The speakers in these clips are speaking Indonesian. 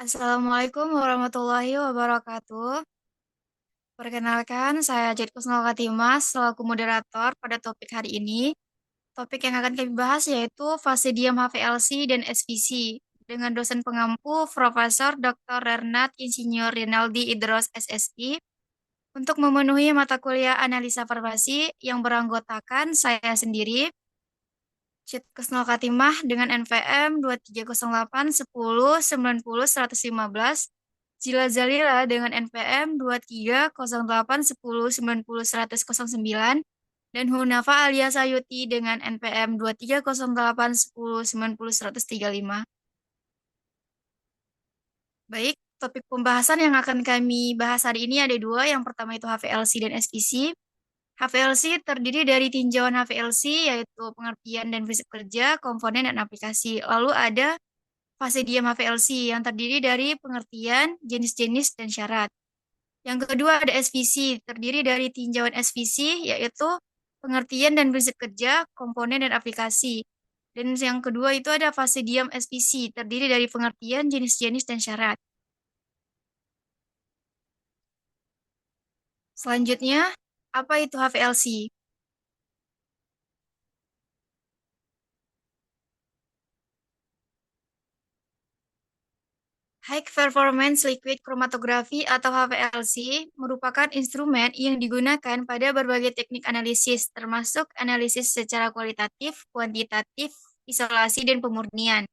Assalamualaikum warahmatullahi wabarakatuh. Perkenalkan, saya Jad Kusnul Katimah selaku moderator pada topik hari ini. Topik yang akan kami bahas yaitu fase diam HVLC dan SVC dengan dosen pengampu Profesor Dr. Renat Insinyur Rinaldi Idros SSI untuk memenuhi mata kuliah analisa farmasi yang beranggotakan saya sendiri, Cid Kusnul Katimah dengan NPM 230810901115, Zila Zalila dengan NPM 230810901009, dan Hunafa Alia Sayuti dengan NPM 230810901035. Baik, topik pembahasan yang akan kami bahas hari ini ada dua. Yang pertama itu HVLC dan SPC. HVLC terdiri dari tinjauan HVLC, yaitu pengertian dan prinsip kerja, komponen, dan aplikasi. Lalu ada fase diam HVLC yang terdiri dari pengertian, jenis-jenis, dan syarat. Yang kedua ada SVC, terdiri dari tinjauan SVC, yaitu pengertian dan prinsip kerja, komponen, dan aplikasi. Dan yang kedua itu ada fase diam SVC, terdiri dari pengertian, jenis-jenis, dan syarat. Selanjutnya, apa itu HVLC? High Performance Liquid Chromatography atau HPLC merupakan instrumen yang digunakan pada berbagai teknik analisis, termasuk analisis secara kualitatif, kuantitatif, isolasi, dan pemurnian.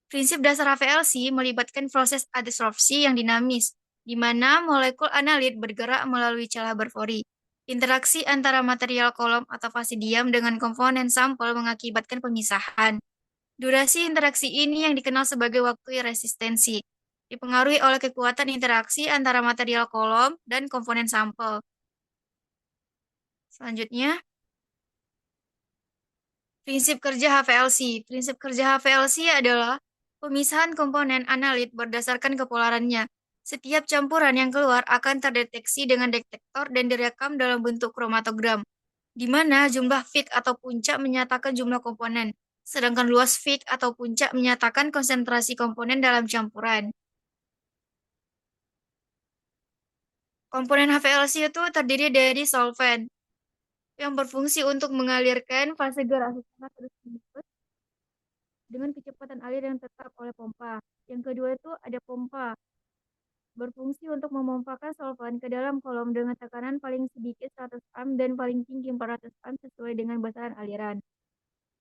Prinsip dasar HPLC melibatkan proses adsorpsi yang dinamis, di mana molekul analit bergerak melalui celah berpori. Interaksi antara material kolom atau fase diam dengan komponen sampel mengakibatkan pemisahan. Durasi interaksi ini yang dikenal sebagai waktu resistensi, dipengaruhi oleh kekuatan interaksi antara material kolom dan komponen sampel. Selanjutnya, prinsip kerja HVLC. Prinsip kerja HVLC adalah pemisahan komponen analit berdasarkan kepolarannya. Setiap campuran yang keluar akan terdeteksi dengan detektor dan direkam dalam bentuk kromatogram, di mana jumlah peak atau puncak menyatakan jumlah komponen, sedangkan luas peak atau puncak menyatakan konsentrasi komponen dalam campuran. Komponen HVLC itu terdiri dari solvent yang berfungsi untuk mengalirkan fase gerak secara terus-menerus dengan kecepatan alir yang tetap oleh pompa. Yang kedua itu ada pompa, berfungsi untuk memompakan solvent ke dalam kolom dengan tekanan paling sedikit 100 am dan paling tinggi 400 am sesuai dengan besaran aliran.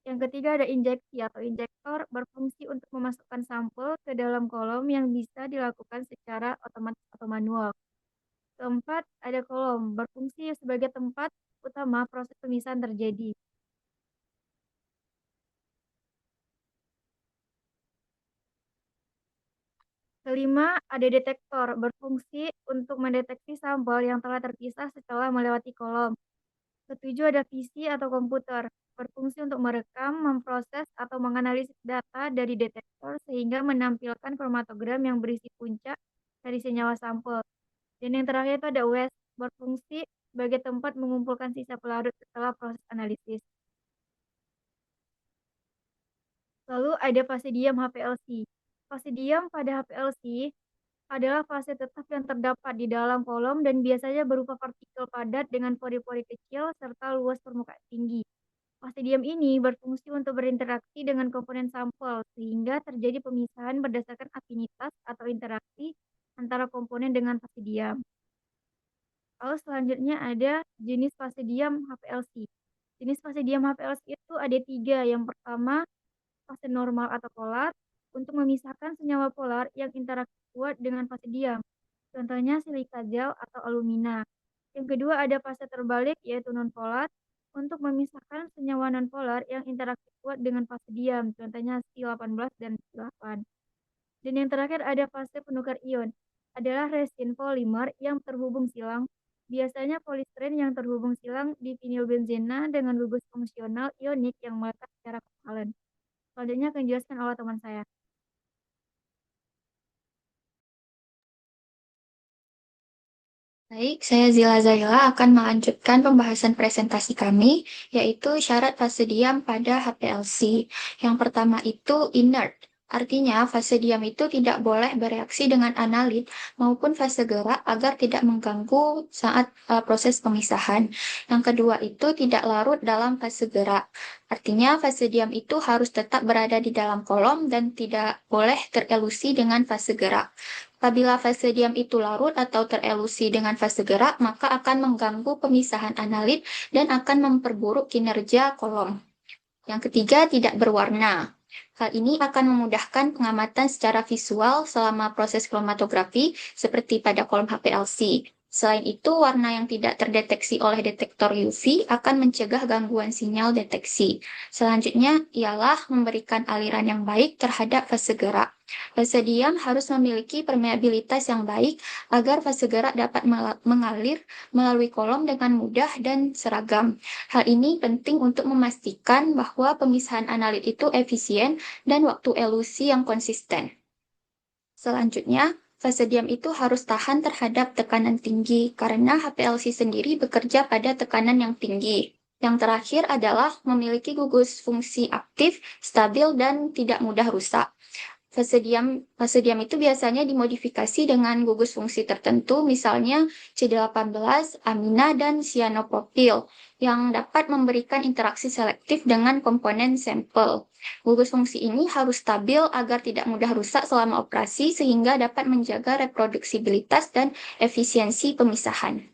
Yang ketiga ada injeksi atau injektor, berfungsi untuk memasukkan sampel ke dalam kolom yang bisa dilakukan secara otomatis atau manual. Keempat, ada kolom, berfungsi sebagai tempat utama proses pemisahan terjadi. Kelima, ada detektor, berfungsi untuk mendeteksi sampel yang telah terpisah setelah melewati kolom. Ketujuh, ada PC atau komputer, berfungsi untuk merekam, memproses, atau menganalisis data dari detektor sehingga menampilkan kromatogram yang berisi puncak dari senyawa sampel. Dan yang terakhir itu ada WES, berfungsi sebagai tempat mengumpulkan sisa pelarut setelah proses analisis. Lalu ada fase diam HPLC. Fase diam pada HPLC adalah fase tetap yang terdapat di dalam kolom dan biasanya berupa partikel padat dengan pori-pori kecil serta luas permukaan tinggi. Fase diam ini berfungsi untuk berinteraksi dengan komponen sampel sehingga terjadi pemisahan berdasarkan afinitas atau interaksi antara komponen dengan fase diam. Lalu selanjutnya ada jenis fase diam HPLC. Jenis fase diam HPLC itu ada tiga. Yang pertama, fase normal atau polar untuk memisahkan senyawa polar yang interaksi kuat dengan fase diam. Contohnya silika gel atau alumina. Yang kedua ada fase terbalik yaitu nonpolar untuk memisahkan senyawa nonpolar yang interaksi kuat dengan fase diam. Contohnya Si18 dan Si8. Dan yang terakhir ada fase penukar ion. Adalah resin polimer yang terhubung silang. Biasanya polistiren yang terhubung silang di vinilbenzena dengan gugus fungsional ionik yang melekat secara kovalen. Selanjutnya akan dijelaskan oleh teman saya. Baik, saya Zila Zaila akan melanjutkan pembahasan presentasi kami, yaitu syarat fase diam pada HPLC. Yang pertama itu inert Artinya, fase diam itu tidak boleh bereaksi dengan analit maupun fase gerak agar tidak mengganggu saat proses pemisahan. Yang kedua itu tidak larut dalam fase gerak. Artinya, fase diam itu harus tetap berada di dalam kolom dan tidak boleh terelusi dengan fase gerak. Apabila fase diam itu larut atau terelusi dengan fase gerak, maka akan mengganggu pemisahan analit dan akan memperburuk kinerja kolom. Yang ketiga, tidak berwarna. Hal ini akan memudahkan pengamatan secara visual selama proses kromatografi seperti pada kolom HPLC. Selain itu, warna yang tidak terdeteksi oleh detektor UV akan mencegah gangguan sinyal deteksi. Selanjutnya ialah memberikan aliran yang baik terhadap fase gerak. Fase diam harus memiliki permeabilitas yang baik agar fase gerak dapat mengalir melalui kolom dengan mudah dan seragam. Hal ini penting untuk memastikan bahwa pemisahan analit itu efisien dan waktu elusi yang konsisten. Selanjutnya, fase diam itu harus tahan terhadap tekanan tinggi karena HPLC sendiri bekerja pada tekanan yang tinggi. Yang terakhir adalah memiliki gugus fungsi aktif, stabil, dan tidak mudah rusak. Fase diam itu biasanya dimodifikasi dengan gugus fungsi tertentu, misalnya C18, amina, dan cyanopropil, yang dapat memberikan interaksi selektif dengan komponen sampel. Gugus fungsi ini harus stabil agar tidak mudah rusak selama operasi, sehingga dapat menjaga reproduksibilitas dan efisiensi pemisahan.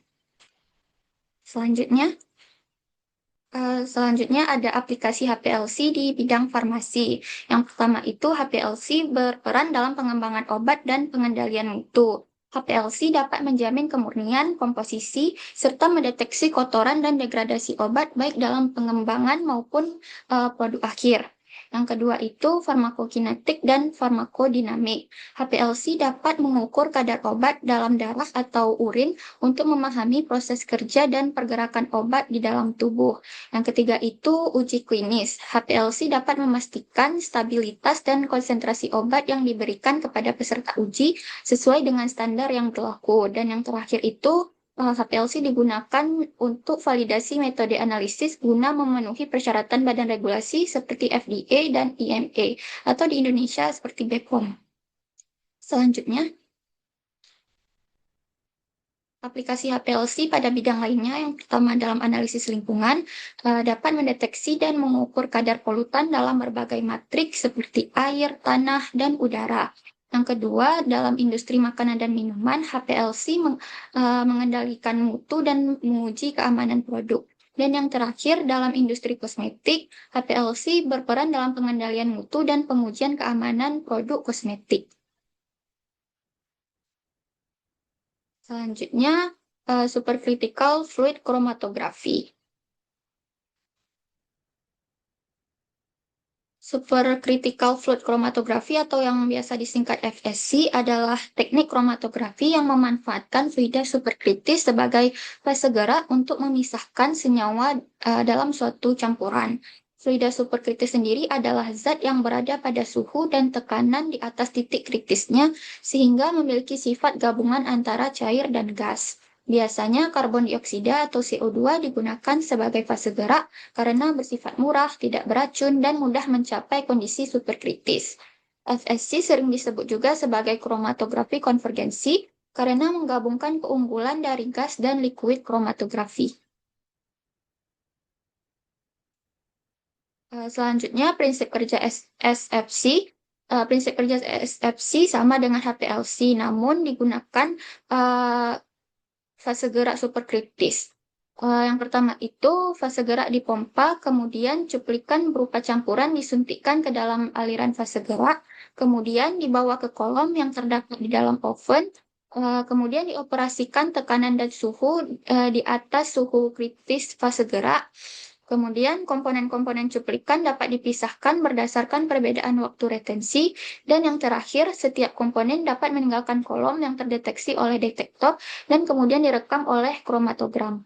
Selanjutnya ada aplikasi HPLC di bidang farmasi. Yang pertama itu HPLC berperan dalam pengembangan obat dan pengendalian mutu. HPLC dapat menjamin kemurnian, komposisi, serta mendeteksi kotoran dan degradasi obat baik dalam pengembangan maupun produk akhir. Yang kedua itu farmakokinetik dan farmakodinamik. HPLC dapat mengukur kadar obat dalam darah atau urin untuk memahami proses kerja dan pergerakan obat di dalam tubuh. Yang ketiga itu uji klinis. HPLC dapat memastikan stabilitas dan konsentrasi obat yang diberikan kepada peserta uji sesuai dengan standar yang berlaku. Dan yang terakhir itu HPLC digunakan untuk validasi metode analisis guna memenuhi persyaratan badan regulasi seperti FDA dan EMA atau di Indonesia seperti BPOM. Selanjutnya, aplikasi HPLC pada bidang lainnya, yang pertama dalam analisis lingkungan, dapat mendeteksi dan mengukur kadar polutan dalam berbagai matriks seperti air, tanah, dan udara. Yang kedua, dalam industri makanan dan minuman, HPLC mengendalikan mutu dan menguji keamanan produk. Dan yang terakhir, dalam industri kosmetik, HPLC berperan dalam pengendalian mutu dan pengujian keamanan produk kosmetik. Selanjutnya, supercritical fluid chromatography. Supercritical fluid chromatography atau yang biasa disingkat FSC adalah teknik kromatografi yang memanfaatkan fluida superkritis sebagai fase gerak untuk memisahkan senyawa dalam suatu campuran. Fluida superkritis sendiri adalah zat yang berada pada suhu dan tekanan di atas titik kritisnya sehingga memiliki sifat gabungan antara cair dan gas. Biasanya karbon dioksida atau CO2 digunakan sebagai fase gerak karena bersifat murah, tidak beracun, dan mudah mencapai kondisi superkritis. FSC sering disebut juga sebagai kromatografi konvergensi karena menggabungkan keunggulan dari gas dan liquid kromatografi. Selanjutnya, prinsip kerja SFC. Prinsip kerja SFC sama dengan HPLC, namun digunakan fase gerak superkritis. Yang pertama itu fase gerak dipompa, kemudian cuplikan berupa campuran disuntikkan ke dalam aliran fase gerak, kemudian dibawa ke kolom yang terdapat di dalam oven, kemudian dioperasikan tekanan dan suhu di atas suhu kritis fase gerak. Kemudian komponen-komponen cuplikan dapat dipisahkan berdasarkan perbedaan waktu retensi, dan yang terakhir setiap komponen dapat meninggalkan kolom yang terdeteksi oleh detektor dan kemudian direkam oleh kromatogram.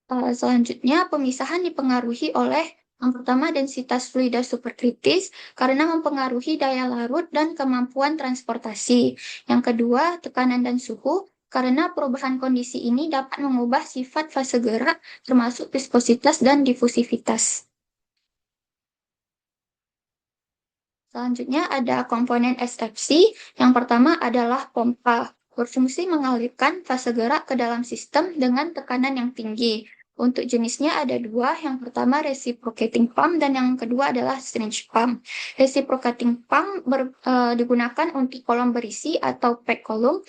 Selanjutnya, pemisahan dipengaruhi oleh yang pertama densitas fluida superkritis karena mempengaruhi daya larut dan kemampuan transportasi. Yang kedua, tekanan dan suhu karena perubahan kondisi ini dapat mengubah sifat fase gerak termasuk viskositas dan difusivitas. Selanjutnya ada komponen SFC. Yang pertama adalah pompa, berfungsi mengalirkan fase gerak ke dalam sistem dengan tekanan yang tinggi. Untuk jenisnya ada dua, yang pertama reciprocating pump dan yang kedua adalah syringe pump. Reciprocating pump digunakan untuk kolom berisi atau pack column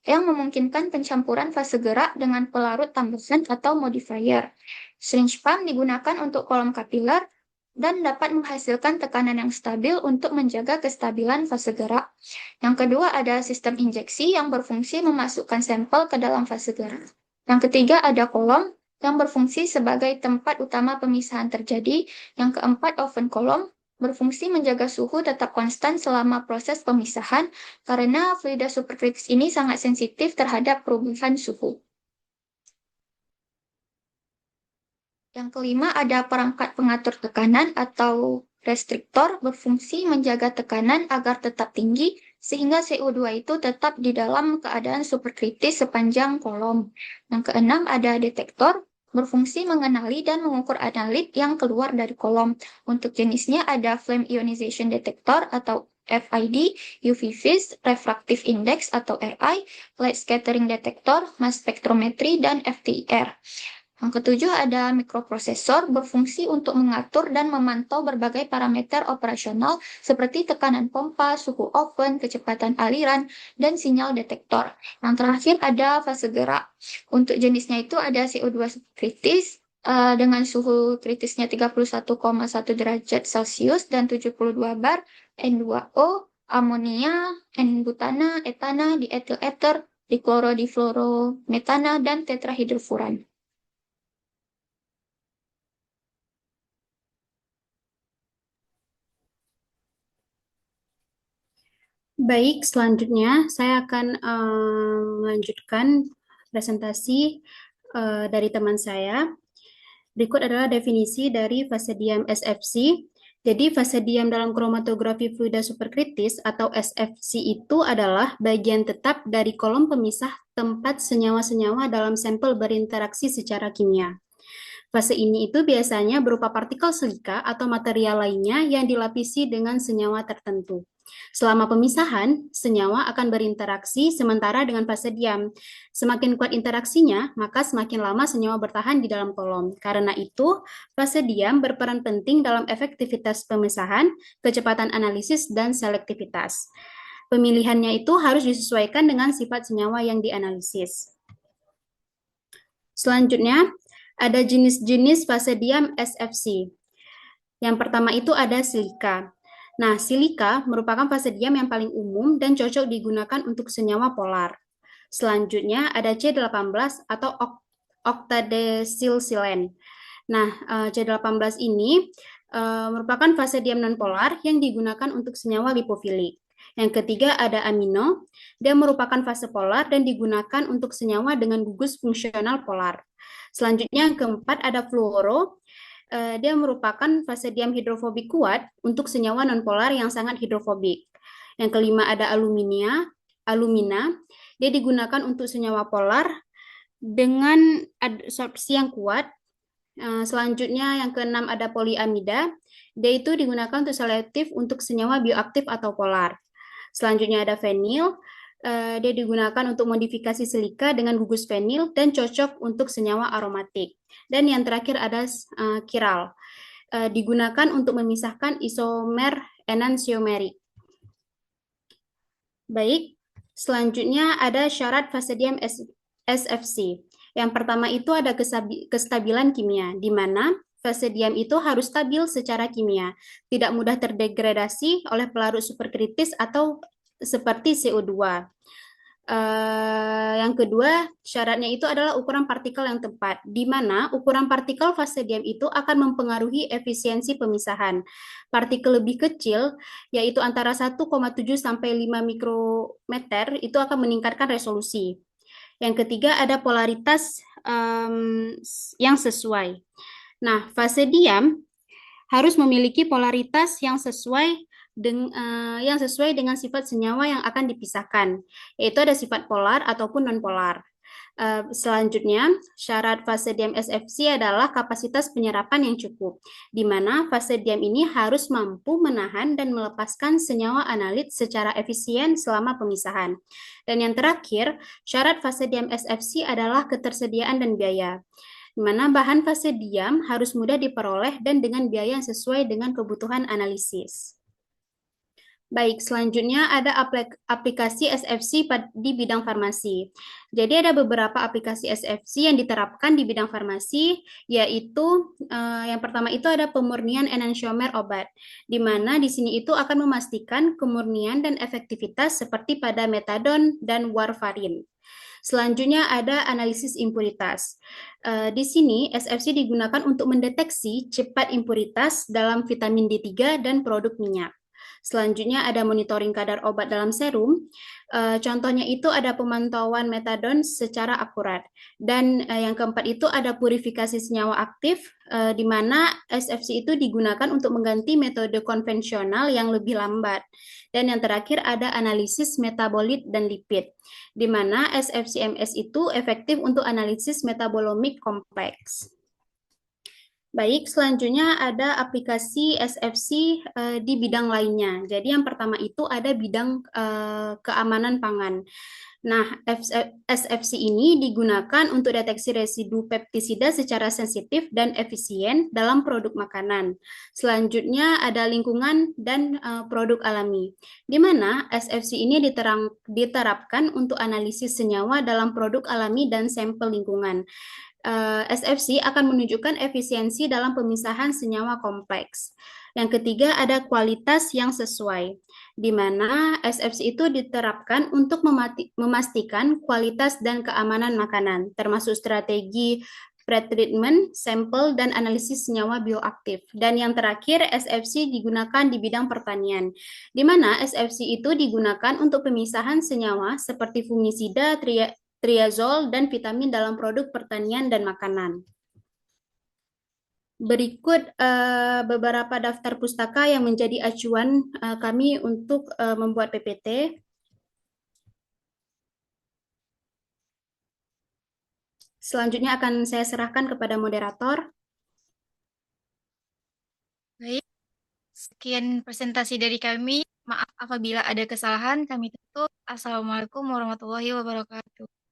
yang memungkinkan pencampuran fase gerak dengan pelarut tambahan atau modifier. Syringe pump digunakan untuk kolom kapiler dan dapat menghasilkan tekanan yang stabil untuk menjaga kestabilan fase gerak. Yang kedua ada sistem injeksi yang berfungsi memasukkan sampel ke dalam fase gerak. Yang ketiga ada kolom yang berfungsi sebagai tempat utama pemisahan terjadi. Yang keempat oven kolom berfungsi menjaga suhu tetap konstan selama proses pemisahan karena fluida superkritis ini sangat sensitif terhadap perubahan suhu. Yang kelima ada perangkat pengatur tekanan atau restriktor berfungsi menjaga tekanan agar tetap tinggi sehingga CO2 itu tetap di dalam keadaan superkritis sepanjang kolom. Yang keenam ada detektor berfungsi mengenali dan mengukur analit yang keluar dari kolom. Untuk jenisnya ada flame ionization detector atau FID, UV vis, refractive index atau RI, light scattering detector, mass spectrometry, dan FTIR. Yang ketujuh ada mikroprosesor berfungsi untuk mengatur dan memantau berbagai parameter operasional seperti tekanan pompa, suhu oven, kecepatan aliran, dan sinyal detektor. Yang terakhir ada fase gerak. Untuk jenisnya itu ada CO2 kritis dengan suhu kritisnya 31,1 derajat Celcius dan 72 bar, N2O, amonia, N-butana, etana, diethil ether, difluorometana, dan tetrahidrofuran. Baik, selanjutnya saya akan melanjutkan presentasi dari teman saya. Berikut adalah definisi dari fase diam SFC. Jadi, fase diam dalam kromatografi fluida superkritis atau SFC itu adalah bagian tetap dari kolom pemisah tempat senyawa-senyawa dalam sampel berinteraksi secara kimia. Fase ini itu biasanya berupa partikel silika atau material lainnya yang dilapisi dengan senyawa tertentu. Selama pemisahan, senyawa akan berinteraksi sementara dengan fase diam. Semakin kuat interaksinya, maka semakin lama senyawa bertahan di dalam kolom. Karena itu, fase diam berperan penting dalam efektivitas pemisahan, kecepatan analisis, dan selektivitas. Pemilihannya itu harus disesuaikan dengan sifat senyawa yang dianalisis. Selanjutnya, ada jenis-jenis fase diam SFC. Yang pertama itu ada silika. Nah, silika merupakan fase diam yang paling umum dan cocok digunakan untuk senyawa polar. Selanjutnya ada C18 atau octadesilsilen. Nah, C18 ini merupakan fase diam nonpolar yang digunakan untuk senyawa lipofilik. Yang ketiga ada amino, dia merupakan fase polar dan digunakan untuk senyawa dengan gugus fungsional polar. Selanjutnya yang keempat ada fluoro, dia merupakan fase diam hidrofobik kuat untuk senyawa nonpolar yang sangat hidrofobik. Yang kelima ada alumina, dia digunakan untuk senyawa polar dengan adsorpsi yang kuat. Selanjutnya yang keenam ada poliamida, dia itu digunakan untuk selektif untuk senyawa bioaktif atau polar. Selanjutnya ada fenil, dia digunakan untuk modifikasi silika dengan gugus fenil dan cocok untuk senyawa aromatik. Dan yang terakhir ada kiral, digunakan untuk memisahkan isomer enantiomerik. Baik, selanjutnya ada syarat fase diam SFC. Yang pertama itu ada kestabilan kimia, di mana fase diam itu harus stabil secara kimia, tidak mudah terdegradasi oleh pelarut superkritis atau seperti CO2. Yang kedua, syaratnya itu adalah ukuran partikel yang tepat, di mana ukuran partikel fase diam itu akan mempengaruhi efisiensi pemisahan. Partikel lebih kecil, yaitu antara 1,7 sampai 5 mikrometer, itu akan meningkatkan resolusi. Yang ketiga, ada polaritas yang sesuai. Nah, fase diam harus memiliki polaritas yang sesuai dengan sifat senyawa yang akan dipisahkan, yaitu ada sifat polar ataupun non-polar. Selanjutnya, syarat fase diam SFC adalah kapasitas penyerapan yang cukup, di mana fase diam ini harus mampu menahan dan melepaskan senyawa analit secara efisien selama pemisahan. Dan yang terakhir, syarat fase diam SFC adalah ketersediaan dan biaya, di mana bahan fase diam harus mudah diperoleh dan dengan biaya yang sesuai dengan kebutuhan analisis. Baik, selanjutnya ada aplikasi SFC di bidang farmasi. Jadi ada beberapa aplikasi SFC yang diterapkan di bidang farmasi, yaitu yang pertama itu ada pemurnian enantiomer obat, di mana di sini itu akan memastikan kemurnian dan efektivitas seperti pada metadon dan warfarin. Selanjutnya ada analisis impuritas. Di sini SFC digunakan untuk mendeteksi cepat impuritas dalam vitamin D3 dan produk minyak. Selanjutnya ada monitoring kadar obat dalam serum. Contohnya itu ada pemantauan metadon secara akurat. Dan yang keempat itu ada purifikasi senyawa aktif, di mana SFC itu digunakan untuk mengganti metode konvensional yang lebih lambat. Dan yang terakhir ada analisis metabolit dan lipid, di mana SFCMS itu efektif untuk analisis metabolomik kompleks. Baik, selanjutnya ada aplikasi SFC di bidang lainnya. Jadi yang pertama itu ada bidang keamanan pangan. Nah, SFC ini digunakan untuk deteksi residu peptisida secara sensitif dan efisien dalam produk makanan. Selanjutnya ada lingkungan dan produk alami, di mana SFC ini diterapkan untuk analisis senyawa dalam produk alami dan sampel lingkungan. SFC akan menunjukkan efisiensi dalam pemisahan senyawa kompleks. Yang ketiga ada kualitas yang sesuai, di mana SFC itu diterapkan untuk memastikan kualitas dan keamanan makanan, termasuk strategi pretreatment, sampel, dan analisis senyawa bioaktif. Dan yang terakhir, SFC digunakan di bidang pertanian, di mana SFC itu digunakan untuk pemisahan senyawa seperti fungisida, triazol, dan vitamin dalam produk pertanian dan makanan. Berikut beberapa daftar pustaka yang menjadi acuan kami untuk membuat PPT. Selanjutnya akan saya serahkan kepada moderator. Baik, sekian presentasi dari kami. Maaf apabila ada kesalahan, kami tutup. Assalamualaikum warahmatullahi wabarakatuh.